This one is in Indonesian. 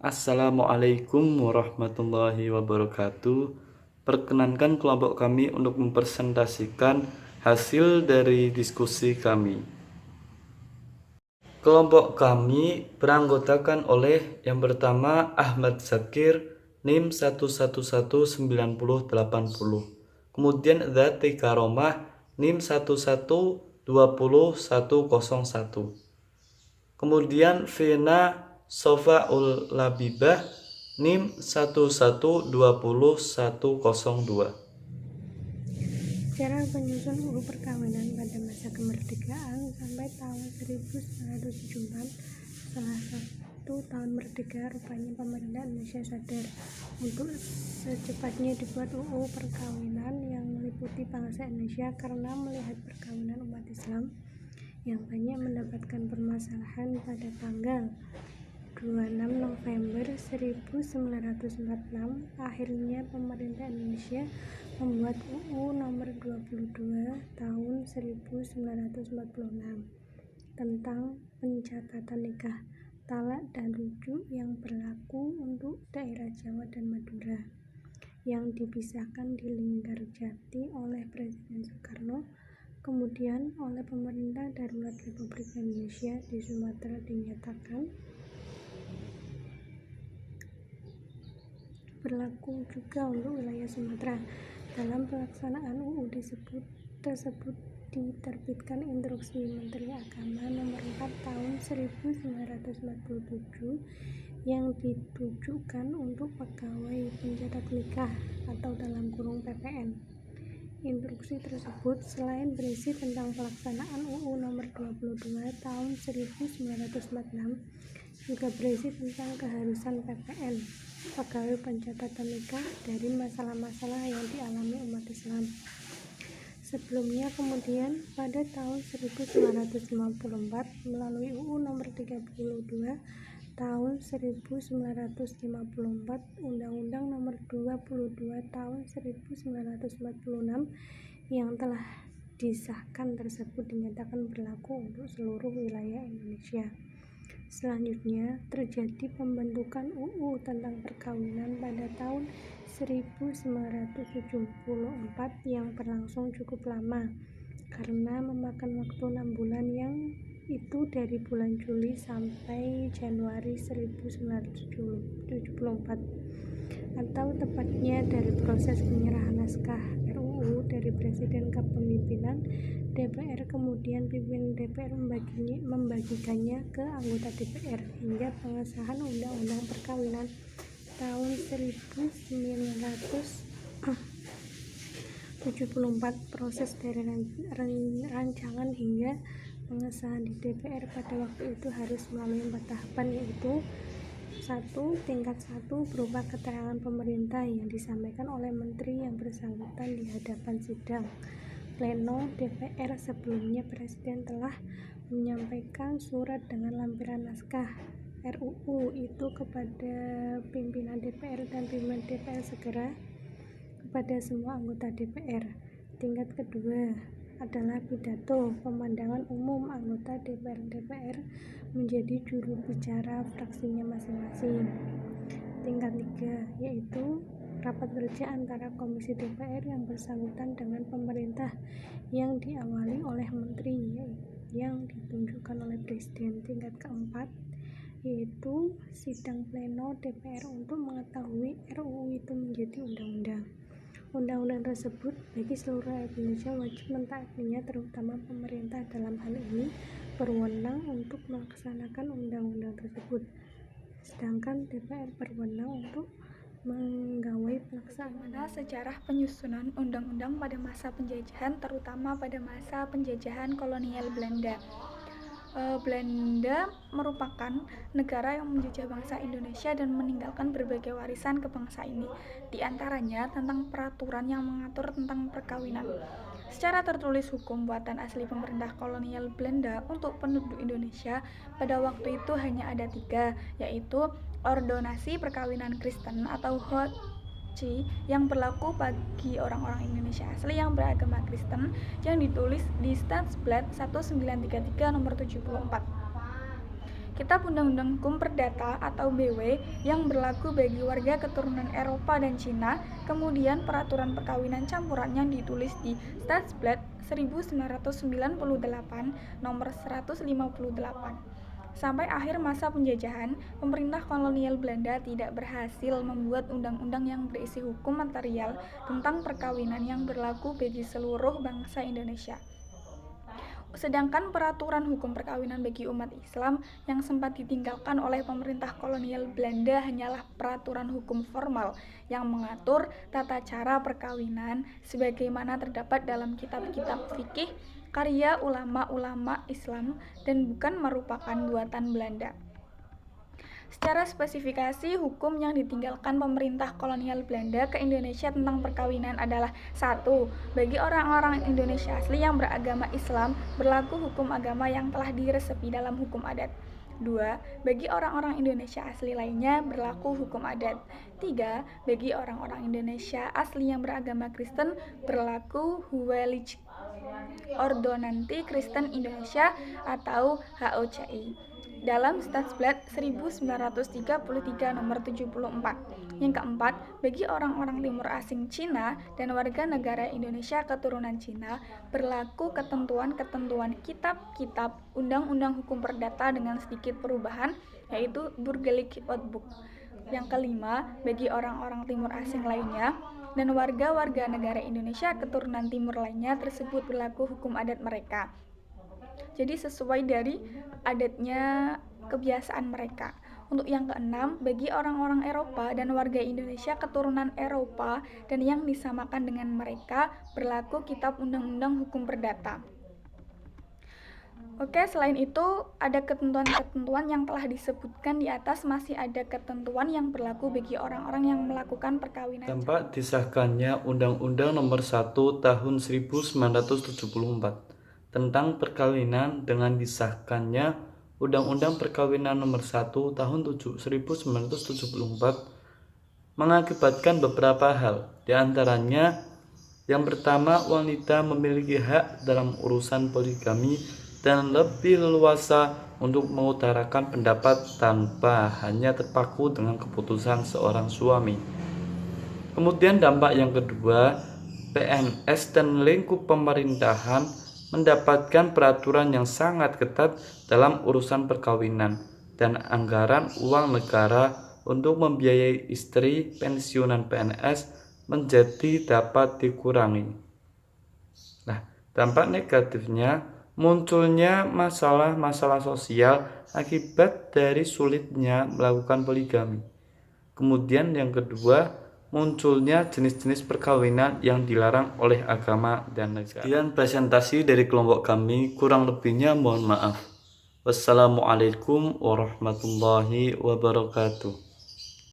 Assalamualaikum warahmatullahi wabarakatuh. Perkenankan kelompok kami untuk mempresentasikan hasil dari diskusi kami. Kelompok kami beranggotakan oleh yang pertama Ahmad Zakir NIM 1119080. Kemudian Zati Karomah NIM 1120101. Kemudian Vena Sofaul Labibah NIM 1120102. Cara penyusun UU perkawinan pada masa kemerdekaan sampai tahun 1974. Salah satu tahun merdeka, rupanya pemerintah Indonesia sadar untuk secepatnya dibuat UU perkawinan yang meliputi bangsa Indonesia karena melihat perkawinan umat Islam yang banyak mendapatkan permasalahan. Pada tanggal 26 November 1946, akhirnya pemerintah Indonesia membuat UU nomor 22 tahun 1946 tentang pencatatan nikah, talak dan rujuk yang berlaku untuk daerah Jawa dan Madura, yang dipisahkan di Linggarjati oleh Presiden Soekarno, kemudian oleh pemerintah darurat Republik Indonesia di Sumatera dinyatakan berlaku juga untuk wilayah Sumatera. Dalam pelaksanaan UU tersebut diterbitkan Instruksi Menteri Agama Nomor 4 Tahun 1947 yang ditujukan untuk pegawai pencatat nikah atau dalam kurung PPN. Instruksi tersebut selain berisi tentang pelaksanaan UU Nomor 22 Tahun 1946 juga berisi tentang keharusan PPN pegawai pencatatan nikah dari masalah-masalah yang dialami umat Islam. Sebelumnya kemudian pada tahun 1954 melalui UU Nomor 32 Tahun 1954, Undang-Undang Nomor 22 Tahun 1946 yang telah disahkan tersebut dinyatakan berlaku untuk seluruh wilayah Indonesia. Selanjutnya terjadi pembentukan UU tentang perkawinan pada tahun 1974 yang berlangsung cukup lama karena memakan waktu 6 bulan, yang itu dari bulan Juli sampai Januari 1974, atau tepatnya dari proses penyerahan naskah RUU dari Presiden ke pemimpinan DPR, kemudian pimpinan DPR membagikannya ke anggota DPR hingga pengesahan Undang-Undang Perkawinan tahun 1974. Proses dari rancangan hingga pengesahan di DPR pada waktu itu harus melalui 4 tahapan, yaitu 1. Tingkat 1 berupa keterangan pemerintah yang disampaikan oleh menteri yang bersangkutan di hadapan sidang pleno DPR. Sebelumnya Presiden telah menyampaikan surat dengan lampiran naskah RUU itu kepada pimpinan DPR dan pimpinan DPR segera kepada semua anggota DPR. Tingkat kedua adalah pidato pemandangan umum anggota DPR menjadi juru bicara fraksinya masing-masing. Tingkat 3 yaitu rapat kerja antara komisi DPR yang bersangkutan dengan pemerintah yang diawali oleh menteri yang ditunjukkan oleh Presiden. Tingkat keempat yaitu sidang pleno DPR untuk mengetahui RUU itu menjadi undang-undang. Undang-undang tersebut bagi seluruh rakyat Indonesia wajib mentaatinya, terutama pemerintah dalam hal ini berwenang untuk melaksanakan undang-undang tersebut, sedangkan DPR berwenang untuk menggawai pelaksanaan. Sejarah penyusunan undang-undang pada masa penjajahan, terutama pada masa penjajahan kolonial Belanda. Belanda merupakan negara yang menjajah bangsa Indonesia dan meninggalkan berbagai warisan ke bangsa ini, di antaranya tentang peraturan yang mengatur tentang perkawinan. Secara tertulis, hukum buatan asli pemerintah kolonial Belanda untuk penduduk Indonesia pada waktu itu hanya ada 3, yaitu ordonasi perkawinan Kristen atau HOC yang berlaku bagi orang-orang Indonesia asli yang beragama Kristen, yang ditulis di Stadsblad 1933 nomor 74. Kitab Undang-Undang Hukum Perdata atau BW yang berlaku bagi warga keturunan Eropa dan Cina, kemudian peraturan perkawinan campuran yang ditulis di Stadsblad 1998 nomor 158. Sampai akhir masa penjajahan, pemerintah kolonial Belanda tidak berhasil membuat undang-undang yang berisi hukum material tentang perkawinan yang berlaku bagi seluruh bangsa Indonesia. Sedangkan peraturan hukum perkawinan bagi umat Islam yang sempat ditinggalkan oleh pemerintah kolonial Belanda hanyalah peraturan hukum formal yang mengatur tata cara perkawinan sebagaimana terdapat dalam kitab-kitab fikih karya ulama-ulama Islam dan bukan merupakan buatan Belanda. Secara spesifikasi, hukum yang ditinggalkan pemerintah kolonial Belanda ke Indonesia tentang perkawinan adalah 1. Bagi orang-orang Indonesia asli yang beragama Islam, berlaku hukum agama yang telah diresepi dalam hukum adat. 2. Bagi orang-orang Indonesia asli lainnya, berlaku hukum adat. 3. Bagi orang-orang Indonesia asli yang beragama Kristen, berlaku Heilige Ordonantie Kristen Indonesia atau HOCI. Dalam Stadsblad 1933 nomor 74. Yang keempat, bagi orang-orang timur asing Cina dan warga negara Indonesia keturunan Cina, berlaku ketentuan-ketentuan kitab-kitab undang-undang hukum perdata dengan sedikit perubahan, yaitu Burgerlijk Wetboek. Yang kelima, bagi orang-orang timur asing lainnya dan warga-warga negara Indonesia keturunan timur lainnya tersebut berlaku hukum adat mereka. Jadi sesuai dari adatnya, kebiasaan mereka. Untuk yang keenam, bagi orang-orang Eropa dan warga Indonesia keturunan Eropa dan yang disamakan dengan mereka, berlaku kitab undang-undang hukum perdata. Oke, selain itu ada ketentuan-ketentuan yang telah disebutkan di atas, masih ada ketentuan yang berlaku bagi orang-orang yang melakukan perkawinan. Dampak disahkannya Undang-Undang Nomor 1 Tahun 1974 tentang perkawinan dengan disahkannya Undang-Undang Perkawinan Nomor 1 Tahun 1974 mengakibatkan beberapa hal. Di antaranya, yang pertama, wanita memiliki hak dalam urusan poligami dan lebih leluasa untuk mengutarakan pendapat tanpa hanya terpaku dengan keputusan seorang suami. Kemudian dampak yang kedua, PNS dan lingkup pemerintahan mendapatkan peraturan yang sangat ketat dalam urusan perkawinan dan anggaran uang negara untuk membiayai istri pensiunan PNS menjadi dapat dikurangi. Nah, dampak negatifnya munculnya masalah-masalah sosial akibat dari sulitnya melakukan poligami. Kemudian yang kedua, munculnya jenis-jenis perkawinan yang dilarang oleh agama dan negara. Sekian presentasi dari kelompok kami, kurang lebihnya mohon maaf. Wassalamualaikum warahmatullahi wabarakatuh.